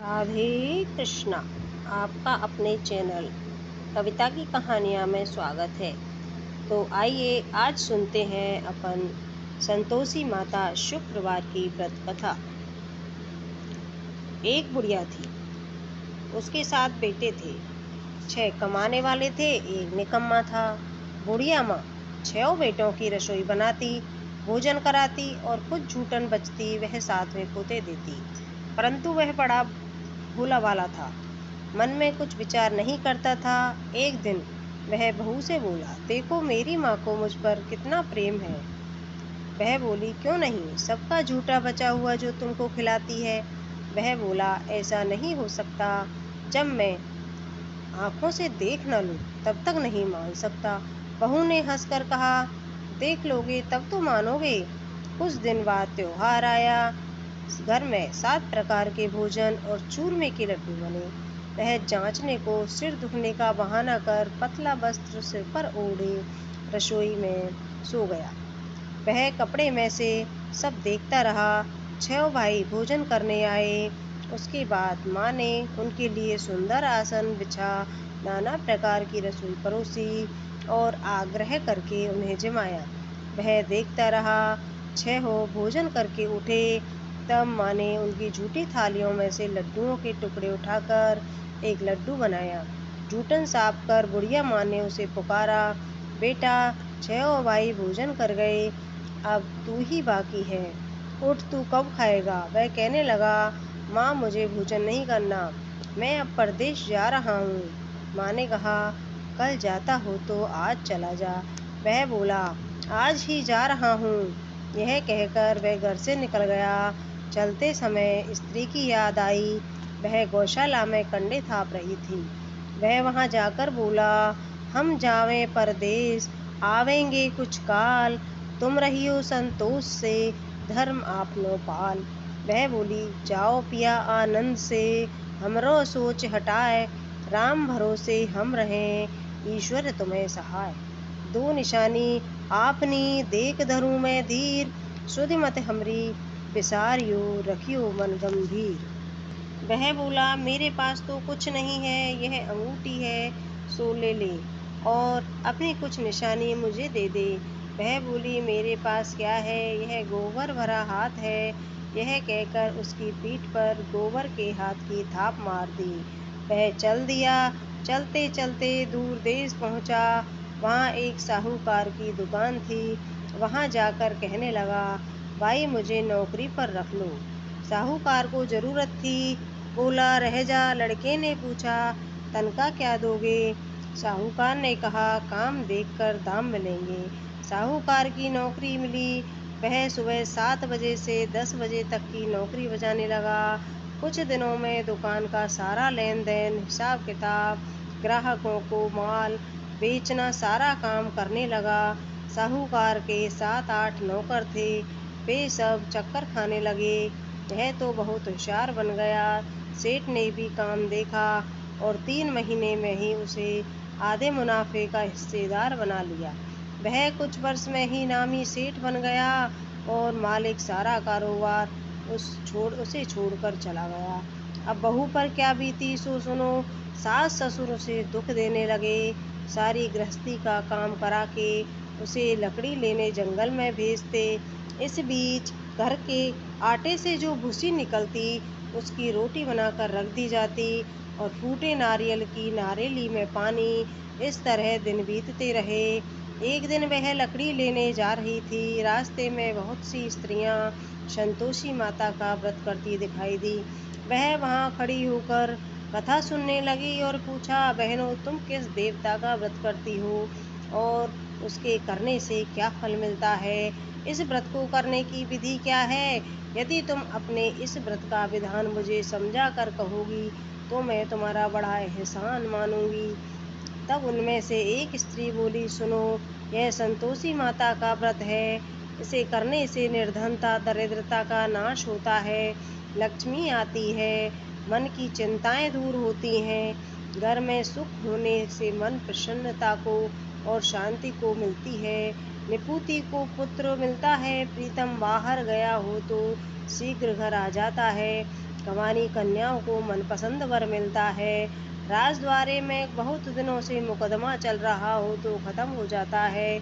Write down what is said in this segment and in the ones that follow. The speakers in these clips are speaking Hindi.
राधे कृष्णा। आपका अपने चैनल कविता की कहानियाँ में स्वागत है। तो आइए आज सुनते हैं अपन संतोषी माता शुक्रवार की व्रत कथा। एक बुढ़िया थी, उसके 7 बेटे थे। 6 कमाने वाले थे, एक निकम्मा था। बुढ़िया माँ 6 बेटों की रसोई बनाती, भोजन कराती और खुद झूठन बचती वह 7वें को दे देती। परंतु वह बड़ा भोला वाला था, मन में कुछ विचार नहीं करता था। एक दिन वह बहू से बोला, देखो मेरी माँ को मुझ पर कितना प्रेम है। वह बोली, क्यों नहीं, सबका झूठा बचा हुआ जो तुमको खिलाती है। वह बोला, ऐसा नहीं हो सकता, जब मैं आंखों से देख न लूं तब तक नहीं मान सकता। बहू ने हंसकर कहा, देख लोगे तब तो मानोगे। कुछ दिन बाद त्योहार आया। घर में 7 प्रकार के भोजन और चूरमे के लड्डू बने। वह जांचने को सिर दुखने का बहाना कर पतला वस्त्र सिर पर ओढ़े रसोई में सो गया। वह कपड़े में से सब देखता रहा। 6 भाई भोजन करने आए। उसके बाद माँ ने उनके लिए सुंदर आसन बिछा, नाना प्रकार की रसोई परोसी और आग्रह करके उन्हें जमाया। वह देखता रहा। 6 भोजन करके उठे, तब माँ ने उनकी झूठी थालियों में से लड्डुओं के टुकड़े उठाकर एक लड्डू बनाया। जूठन साफ कर बुढ़िया माँ ने उसे पुकारा, बेटा 6 भाई भोजन कर गए, अब तू ही बाकी है, उठ तू कब खाएगा। वह कहने लगा, माँ मुझे भोजन नहीं करना, मैं अब परदेश जा रहा हूँ। माँ ने कहा, कल जाता हो तो आज चला जा। वह बोला, आज ही जा रहा हूँ। यह कहकर वह घर से निकल गया। चलते समय स्त्री की याद आई। वह गौशाला में कंडे थाप रही थी। वह वहां जाकर बोला, हम जावें परदेश, आवेंगे कुछ काल, तुम रहियो संतोष से, धर्म आपनो पाल। वह बोली, जाओ पिया आनंद से, हमरो सोच हटाए, राम भरोसे हम रहें, ईश्वर तुम्हें सहाय। दो निशानी आपनी देख धरूं मैं धीर, सुधि मत हमरी बिसारियो, रखियो मन गंभीर। वह बोला, मेरे पास तो कुछ नहीं है, यह अंगूठी है, सो ले ले और अपनी कुछ निशानी मुझे दे दे। वह बोली, मेरे पास क्या है, यह गोबर भरा हाथ है। यह कहकर उसकी पीठ पर गोबर के हाथ की थाप मार दी। वह चल दिया। चलते चलते दूर देश पहुंचा। वहां एक साहूकार की दुकान थी। वहां जाकर कहने लगा, भाई मुझे नौकरी पर रख लो। साहूकार को जरूरत थी। बोला, रह जा। लड़के ने पूछा, तनख्वाह क्या दोगे। साहूकार ने कहा, काम देखकर दाम मिलेंगे। साहूकार की नौकरी मिली। वह सुबह 7 बजे से 10 बजे तक की नौकरी बजाने लगा। कुछ दिनों में दुकान का सारा लेन देन, हिसाब किताब, ग्राहकों को माल बेचना, सारा काम करने लगा। साहूकार के 7-8 नौकर थे, वे सब चक्कर खाने लगे। यह तो बहुत होशियार बन गया। सेठ ने भी काम देखा और 3 महीने में ही उसे आधे मुनाफे का हिस्सेदार बना लिया। वह कुछ वर्ष में ही नामी सेठ बन गया और मालिक सारा कारोबार उसे छोड़कर चला गया। अब बहू पर क्या बीती सो सुनो। सास ससुर उसे दुख देने लगे। सारी गृहस्थी का काम करा के उसे लकड़ी लेने जंगल में भेजते। इस बीच घर के आटे से जो भूसी निकलती, उसकी रोटी बनाकर रख दी जाती और फूटे नारियल की नारेली में पानी। इस तरह दिन बीतते रहे। एक दिन वह लकड़ी लेने जा रही थी। रास्ते में बहुत सी स्त्रियां संतोषी माता का व्रत करती दिखाई दी। वह वहां खड़ी होकर कथा सुनने लगी और पूछा, बहनों तुम किस देवता का व्रत करती हो और उसके करने से क्या फल मिलता है। इस व्रत को करने की विधि क्या है। यदि तुम अपने इस व्रत का विधान मुझे समझा कर कहोगी तो मैं तुम्हारा बड़ा एहसान मानूंगी। तब उनमें से एक स्त्री बोली, सुनो, यह संतोषी माता का व्रत है। इसे करने से निर्धनता दरिद्रता का नाश होता है, लक्ष्मी आती है, मन की चिंताएं दूर होती हैं, घर में सुख होने से मन प्रसन्नता को और शांति को मिलती है, निपुति को पुत्र मिलता है, प्रीतम बाहर गया हो तो शीघ्र घर आ जाता है। कमानी कन्याओं को मनपसंद वर मिलता है। राजद्वारे में बहुत दिनों से मुकदमा चल रहा हो तो खत्म हो जाता है।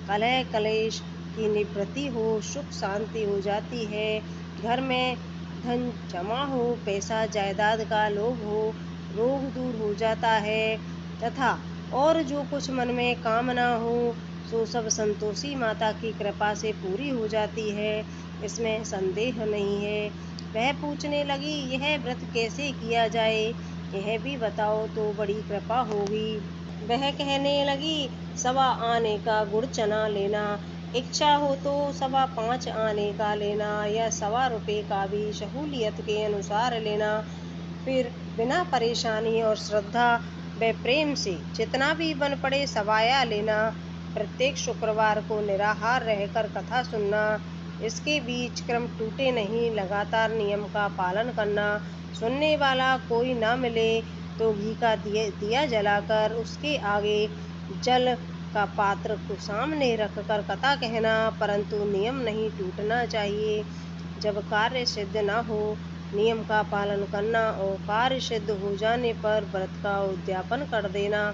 कलह कलेश की निवृत्ति हो, सुख शांति हो जाती है। घर में धन जमा हो, पैसा जायदाद का लोभ हो, रोग दूर हो जाता है तथा और जो कुछ मन में कामना हो सो सब संतोषी माता की कृपा से पूरी हो जाती है। इसमें संदेह नहीं है। वह पूछने लगी, यह व्रत कैसे किया जाए, यह भी बताओ तो बड़ी कृपा होगी। वह कहने लगी, सवा आने का गुड़ चना लेना, इच्छा हो तो 5.25 आने का लेना या 1.25 का भी सहूलियत के अनुसार लेना। फिर बिना परेशानी और श्रद्धा व प्रेम से जितना भी बन पड़े सवाया लेना। प्रत्येक शुक्रवार को निराहार रहकर कथा सुनना। इसके बीच क्रम टूटे नहीं, लगातार नियम का पालन करना। सुनने वाला कोई ना मिले तो घी का दिया जलाकर उसके आगे जल का पात्र को सामने रखकर कथा कहना, परंतु नियम नहीं टूटना चाहिए। जब कार्य सिद्ध न हो नियम का पालन करना और कार्य सिद्ध हो जाने पर व्रत का उद्यापन कर देना।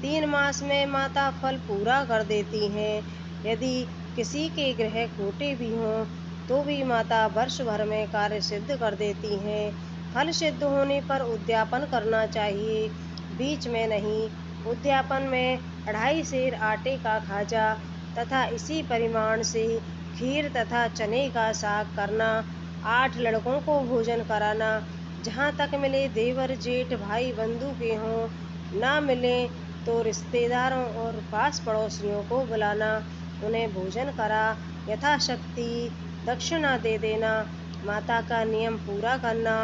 3 मास में माता फल पूरा कर देती हैं। यदि किसी के ग्रह खोटे भी हों तो भी माता वर्ष भर में कार्य सिद्ध कर देती हैं। फल सिद्ध होने पर उद्यापन करना चाहिए, बीच में नहीं। उद्यापन में 2.5 सेर आटे का खाजा तथा इसी परिमाण से खीर तथा चने का साग करना। 8 लड़कों को भोजन कराना। जहाँ तक मिले देवर जेठ भाई बंधु के हों, ना मिले तो रिश्तेदारों और पास पड़ोसियों को बुलाना, उन्हें भोजन करा यथाशक्ति दक्षिणा दे देना। माता का नियम पूरा करना।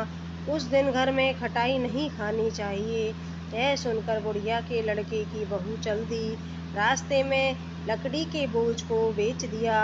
उस दिन घर में खटाई नहीं खानी चाहिए। यह सुनकर बुढ़िया के लड़के की बहू चल दी। रास्ते में लकड़ी के बोझ को बेच दिया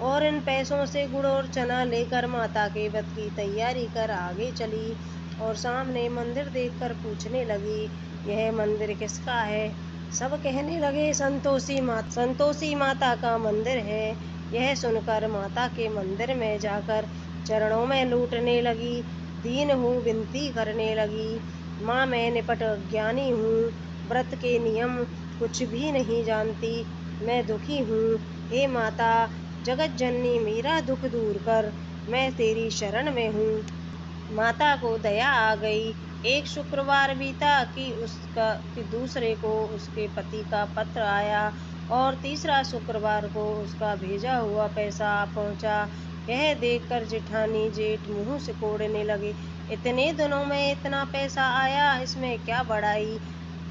और इन पैसों से गुड़ और चना लेकर माता के व्रत की तैयारी कर आगे चली और सामने मंदिर देखकर पूछने लगी, यह मंदिर किसका है? सब कहने लगे, संतोषी माता का मंदिर है। यह सुनकर माता के मंदिर में जाकर चरणों में लूटने लगी, दीन हूँ विनती करने लगी, माँ मैं निपट अज्ञानी हूँ, व्रत के नियम कुछ भी नहीं जानती, मैं दुखी हूँ। हे माता जगत जननी मेरा दुख दूर कर, मैं तेरी शरण में हूँ। माता को दया आ गई। एक शुक्रवार बीता कि दूसरे को उसके पति का पत्र आया और तीसरा शुक्रवार को उसका भेजा हुआ पैसा आ पहुंचा। यह देखकर जेठानी जेठ मुंह सिकोड़ने लगे, इतने दिनों में इतना पैसा आया, इसमें क्या बड़ाई।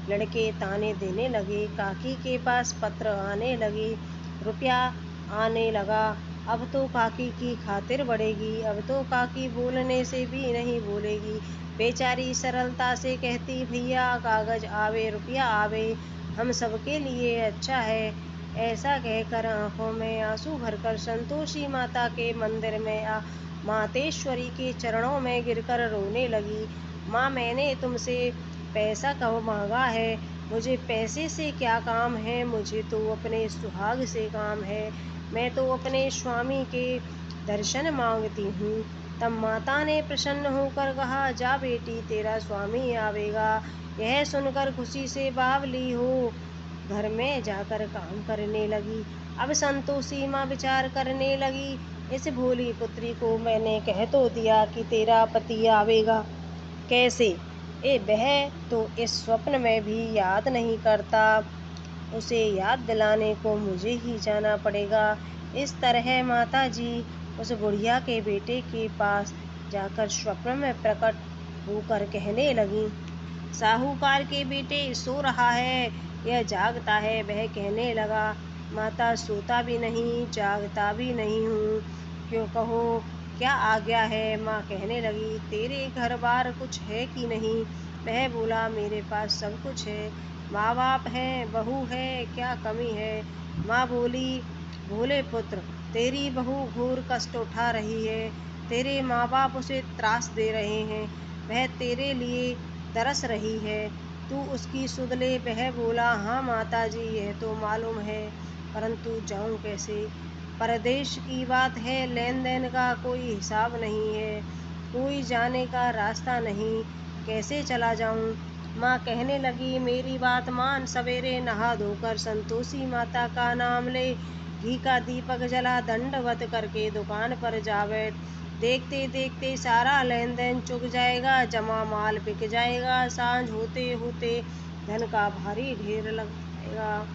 लड़के ताने देने लगे, काकी के पास पत्र आने लगे, रुपया आने लगा, अब तो काकी की खातिर बढ़ेगी, अब तो काकी बोलने से भी नहीं बोलेगी। बेचारी सरलता से कहती, भैया कागज आवे रुपया आवे, हम सबके लिए अच्छा है। ऐसा कहकर आंखों में आंसू भरकर संतोषी माता के मंदिर में मातेश्वरी के चरणों में गिरकर रोने लगी। माँ मैंने तुमसे पैसा कब मांगा है, मुझे पैसे से क्या काम है, मुझे तो अपने सुहाग से काम है, मैं तो अपने स्वामी के दर्शन मांगती हूँ। तब माता ने प्रसन्न होकर कहा, जा बेटी तेरा स्वामी आवेगा। यह सुनकर खुशी से बावली हो घर में जाकर काम करने लगी। अब संतोषी माँ विचार करने लगी, इस भोली पुत्री को मैंने कह तो दिया कि तेरा पति आवेगा, कैसे वह तो इस स्वप्न में भी याद नहीं करता, उसे याद दिलाने को मुझे ही जाना पड़ेगा। इस तरह माता जी उस बुढ़िया के बेटे के पास जाकर स्वप्न में प्रकट होकर कहने लगी, साहूकार के बेटे सो रहा है, यह जागता है। वह कहने लगा, माता सोता भी नहीं जागता भी नहीं हूँ, क्यों कहो क्या आज्ञा है। माँ कहने लगी, तेरे घर बार कुछ है कि नहीं। वह बोला, मेरे पास सब कुछ है, माँ बाप हैं, बहू है, क्या कमी है। माँ बोली, भोले पुत्र तेरी बहू घोर कष्ट उठा रही है, तेरे माँ बाप उसे त्रास दे रहे हैं, वह तेरे लिए तरस रही है, तू उसकी सुध ले। वह बोला, हाँ माता जी यह तो मालूम है, परंतु जाऊं कैसे। परदेश की बात है, लेन देन का कोई हिसाब नहीं है, कोई जाने का रास्ता नहीं, कैसे चला जाऊं। माँ कहने लगी, मेरी बात मान, सवेरे नहा धोकर संतोषी माता का नाम ले, घी का दीपक जला, दंडवत करके दुकान पर जा बैठ। देखते देखते सारा लेन देन चुक जाएगा, जमा माल बिक जाएगा, सांझ होते होते धन का भारी ढेर लग जाएगा।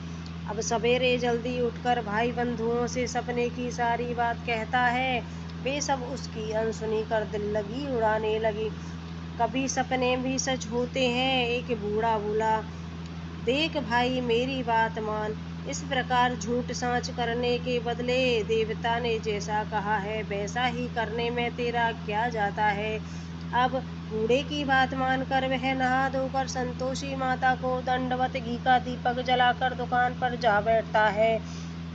अब सवेरे जल्दी उठकर भाई बंधुओं से सपने की सारी बात कहता है। वे सब उसकी अनसुनी कर दिल लगी उड़ाने लगे। कभी सपने भी सच होते हैं। एक बूढ़ा बोला, देख भाई मेरी बात मान, इस प्रकार झूठ साँच करने के बदले देवता ने जैसा कहा है वैसा ही करने में तेरा क्या जाता है। अब बूढ़े की बात मानकर वह नहा धोकर संतोषी माता को दंडवत घी का दीपक जलाकर दुकान पर जा बैठता है।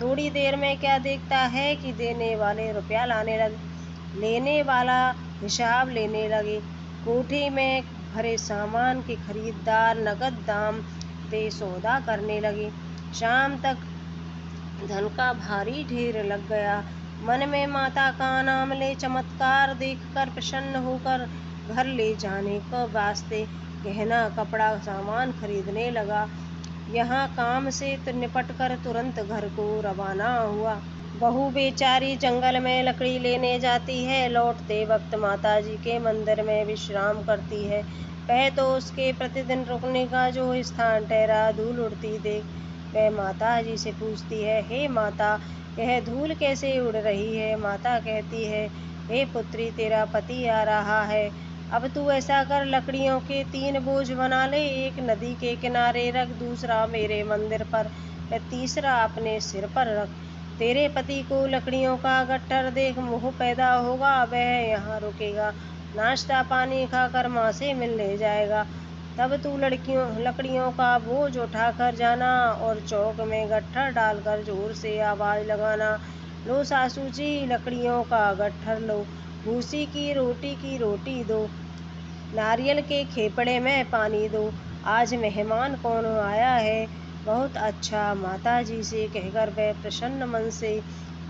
थोड़ी देर में क्या देखता है कि देने वाले रुपया लाने लगे, लेने वाला हिसाब लेने लगे। कोठे में भरे सामान के खरीदार नगद दाम दे सौदा करने लगे। शाम तक धन का भारी ढेर लग गया। मन में माता का नाम ले चमत्कार देखकर प्रसन्न होकर घर ले जाने को वास्ते गहना कपड़ा सामान खरीदने लगा। यहाँ काम से निपट कर तुरंत घर को रवाना हुआ। बहू बेचारी जंगल में लकड़ी लेने जाती है। लौटते वक्त माताजी के मंदिर में विश्राम करती है। वह तो उसके प्रतिदिन रुकने का जो स्थान ठहरा। धूल उड़ती देख वह माताजी से पूछती है, हे माता, यह धूल कैसे उड़ रही है। माता कहती है, हे पुत्री, तेरा पति आ रहा है। अब तू ऐसा कर, लकड़ियों के 3 बोझ बना ले। एक नदी के किनारे रख, दूसरा मेरे मंदिर पर, व तीसरा अपने सिर पर रख। तेरे पति को लकड़ियों का गट्ठर देख मोह पैदा होगा, वह यहाँ रुकेगा, नाश्ता पानी खाकर माँ से मिलने जाएगा। तब तू लकड़ियों का बोझ उठाकर जाना और चौक में गट्ठर डालकर जोर से आवाज लगाना, लो सासू जी लकड़ियों का गट्ठर लो, भूसी की रोटी दो, नारियल के खेपड़े में पानी दो, आज मेहमान कौन आया है। बहुत अच्छा, माताजी से कहकर वह प्रसन्न मन से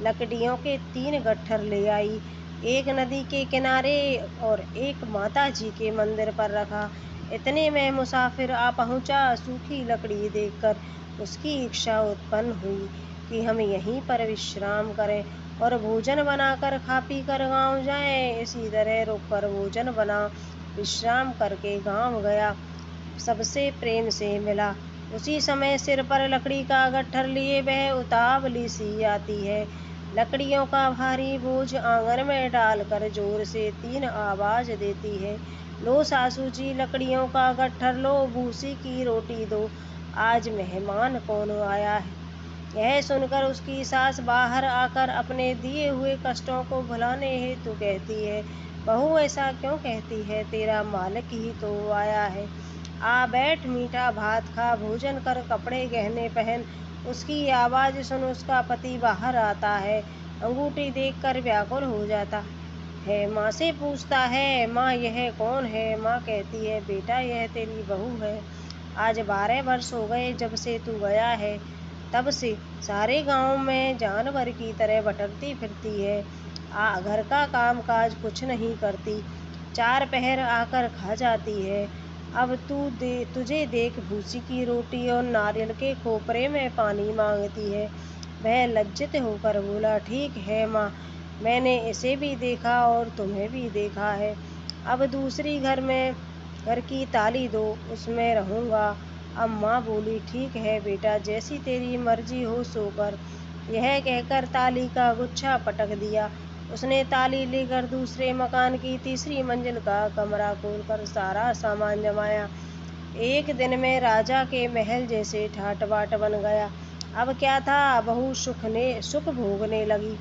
लकड़ियों के 3 गट्ठर ले आई। एक नदी के किनारे और एक माताजी के मंदिर पर रखा। इतने में मुसाफिर आ पहुंचा। सूखी लकड़ी देखकर उसकी इच्छा उत्पन्न हुई कि हम यहीं पर विश्राम करें और भोजन बनाकर खा पी कर गाँव जाएं। इसी तरह रुककर भोजन बना, विश्राम करके गांव गया, सबसे प्रेम से मिला। उसी समय सिर पर लकड़ी का गट्ठर लिए वह उतावली सी आती है। लकड़ियों का भारी बोझ आंगन में डालकर जोर से 3 आवाज देती है, लो सासू जी लकड़ियों का गट्ठर लो, भूसी की रोटी दो, आज मेहमान कौन आया है। यह सुनकर उसकी सास बाहर आकर अपने दिए हुए कष्टों को भुलाने हेतु कहती है, बहू ऐसा क्यों कहती है, तेरा मालिक ही तो आया है। आ बैठ, मीठा भात खा, भोजन कर, कपड़े गहने पहन। उसकी आवाज सुन उसका पति बाहर आता है। अंगूठी देखकर व्याकुल हो जाता है। माँ से पूछता है, माँ यह कौन है। माँ कहती है, बेटा यह तेरी बहू है। आज 12 वर्ष हो गए जब से तू गया है, तब से सारे गांव में जानवर की तरह भटकती फिरती है। घर का काम काज कुछ नहीं करती, 4 पहर आकर खा जाती है। अब तुझे देख भूसी की रोटी और नारियल के खोपरे में पानी मांगती है। वह लज्जित होकर बोला, ठीक है माँ, मैंने इसे भी देखा और तुम्हें भी देखा है। अब दूसरी घर की ताली दो, उसमें रहूँगा। अब माँ बोली, ठीक है बेटा, जैसी तेरी मर्जी हो सो कर। यह कहकर ताली का गुच्छा पटक दिया। उसने ताली लेकर दूसरे मकान की तीसरी मंजिल का कमरा खोलकर सारा सामान जमाया। एक दिन में राजा के महल जैसे ठाट बाट बन गया। अब क्या था, बहू सुख भोगने लगी।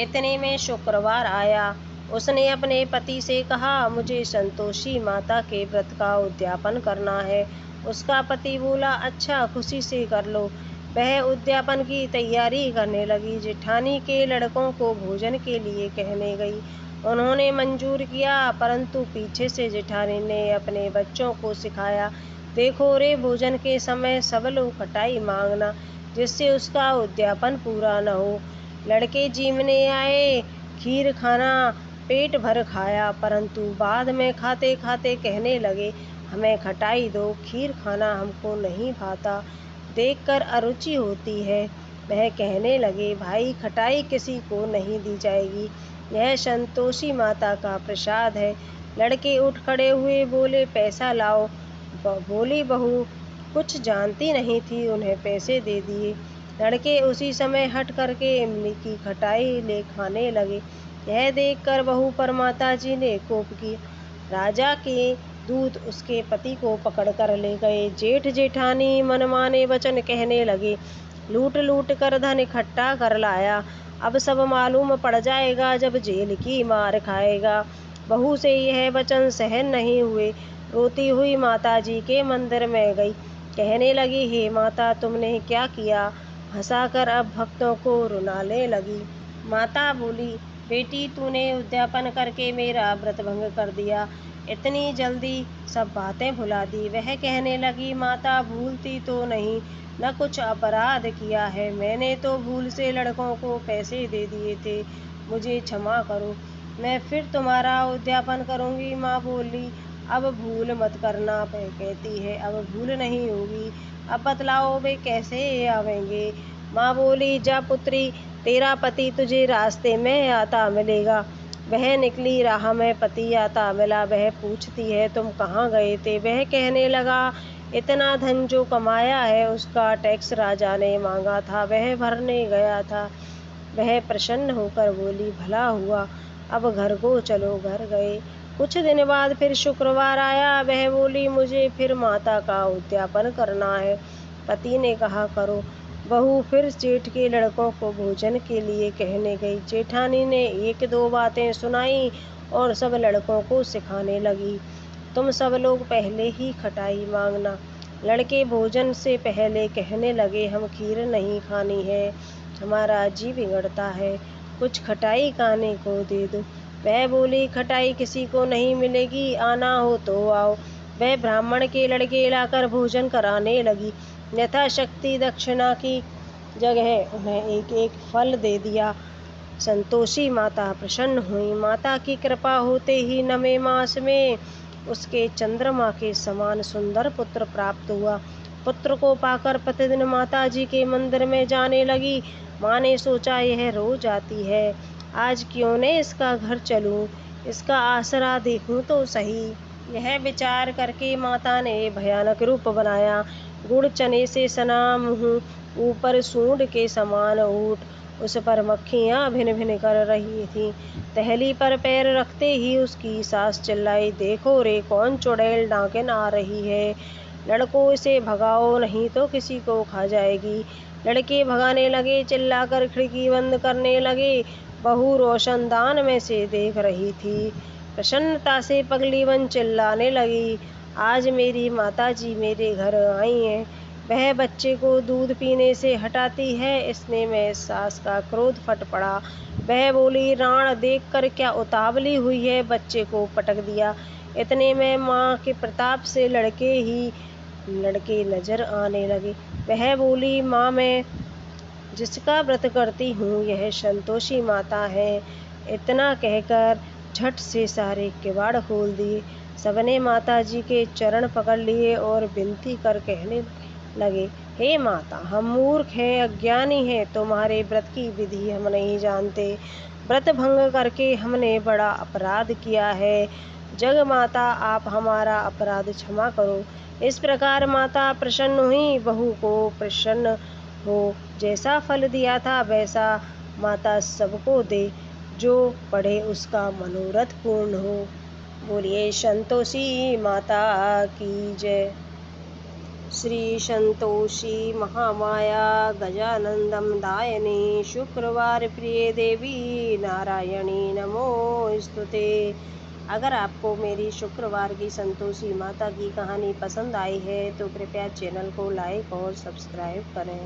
इतने में शुक्रवार आया। उसने अपने पति से कहा, मुझे संतोषी माता के व्रत का उद्यापन करना है। उसका पति बोला, अच्छा, खुशी से कर लो। वह उद्यापन की तैयारी करने लगी। जेठानी के लड़कों को भोजन के लिए कहने गई। उन्होंने मंजूर किया, परंतु पीछे से जेठानी ने अपने बच्चों को सिखाया, देखो रे, भोजन के समय सब लोग खटाई मांगना, जिससे उसका उद्यापन पूरा न हो। लड़के जीमने आए, खीर खाना पेट भर खाया, परंतु बाद में खाते खाते कहने लगे, हमें खटाई दो, खीर खाना हमको नहीं भाता, देखकर अरुचि होती है। वह कहने लगे, भाई खटाई किसी को नहीं दी जाएगी, यह संतोषी माता का प्रसाद है। लड़के उठ खड़े हुए, बोले, पैसा लाओ। बोली बहू कुछ जानती नहीं थी, उन्हें पैसे दे दिए। लड़के उसी समय हट करके इमली की खटाई ले खाने लगे। यह देखकर बहू पर माताजी ने कोप किया। राजा के दूत उसके पति को पकड़कर ले गए। जेठ जेठानी मनमाने वचन कहने लगे, लूट लूट कर धन इकट्ठा कर लाया, अब सब मालूम पड़ जाएगा जब जेल की मार खाएगा। बहू से यह वचन सहन नहीं हुए, रोती हुई माताजी के मंदिर में गई। कहने लगी, हे माता, तुमने क्या किया? हंसाकर अब भक्तों को रुलाने लगी। माता बोली, बेटी, तूने उद्यापन करके मेरा व्रत भंग कर दिया, इतनी जल्दी सब बातें भुला दी। वह कहने लगी, माता, भूलती तो नहीं, न कुछ अपराध किया है, मैंने तो भूल से लड़कों को पैसे दे दिए थे, मुझे क्षमा करो, मैं फिर तुम्हारा उद्यापन करूंगी। माँ बोली, अब भूल मत करना। वह कहती है, अब भूल नहीं होगी, अब बतलाओ वे कैसे आवेंगे? माँ बोली, जा पुत्री, तेरा पति तुझे रास्ते में आता मिलेगा। वह निकली, राह में पति आता मिला। वह पूछती है, तुम कहाँ गए थे? वह कहने लगा, इतना धन जो कमाया है उसका टैक्स राजा ने मांगा था, वह भरने गया था। वह प्रसन्न होकर बोली, भला हुआ, अब घर को चलो। घर गए। कुछ दिन बाद फिर शुक्रवार आया। वह बोली, मुझे फिर माता का उद्यापन करना है। पति ने कहा, करो। बहू फिर जेठ के लड़कों को भोजन के लिए कहने गई। जेठानी ने एक दो बातें सुनाई और सब लड़कों को सिखाने लगी, तुम सब लोग पहले ही खटाई मांगना। लड़के भोजन से पहले कहने लगे, हम खीर नहीं खानी है, हमारा जी बिगड़ता है, कुछ खटाई खाने को दे दो। वह बोली, खटाई किसी को नहीं मिलेगी, आना हो तो आओ। वह ब्राह्मण के लड़के लाकर भोजन कराने लगी। यथाशक्ति दक्षिणा की जगह उन्हें एक एक फल दे दिया। संतोषी माता प्रसन्न हुई। माता की कृपा होते ही 9वें मास में उसके चंद्रमा के समान सुंदर पुत्र प्राप्त हुआ। पुत्र को पाकर प्रतिदिन माता जी के मंदिर में जाने लगी। माँ ने सोचा, यह रोज आती है, आज क्यों न इसका घर चलूं, इसका आसरा देखूं तो सही। यह विचार करके माता ने भयानक रूप बनाया। गुड़ चने से सना मुँह, ऊपर सूंड के समान ऊँट, उस पर मक्खियाँ भिन भिन कर रही थीं। टहली पर पैर रखते ही उसकी सास चिल्लाई, देखो रे, कौन चुड़ैल नागिन आ रही है, लड़कों इसे भगाओ, नहीं तो किसी को खा जाएगी। लड़के भगाने लगे, चिल्लाकर खिड़की बंद करने लगे। बहू रोशनदान में से देख रही थी। प्रसन्नता से पगलीवन चिल्लाने लगी, आज मेरी माताजी मेरे घर आई हैं। वह बच्चे को दूध पीने से हटाती है, इसने में सास का क्रोध फट पड़ा। वह बोली, राण देखकर क्या उतावली हुई है, बच्चे को पटक दिया। इतने में माँ के प्रताप से लड़के नजर आने लगे। वह बोली, माँ, मैं जिसका व्रत करती हूँ यह संतोषी माता है। इतना कहकर झट से सारे किवाड़ खोल दिए। सबने माताजी के चरण पकड़ लिए और विनती कर कहने लगे, हे माता, हम मूर्ख हैं, अज्ञानी हैं, तुम्हारे व्रत की विधि हम नहीं जानते, व्रत भंग करके हमने बड़ा अपराध किया है, जग माता आप हमारा अपराध क्षमा करो। इस प्रकार माता प्रसन्न हुई। बहू को प्रसन्न हो, जैसा फल दिया था वैसा माता सबको दे, जो पढ़े उसका मनोरथ पूर्ण हो। बोलिए संतोषी माता की जय। श्री संतोषी महामाया गजानंदम दायनी शुक्रवार प्रिय देवी नारायणी नमोस्तुते। अगर आपको मेरी शुक्रवार की संतोषी माता की कहानी पसंद आई है तो कृपया चैनल को लाइक और सब्सक्राइब करें।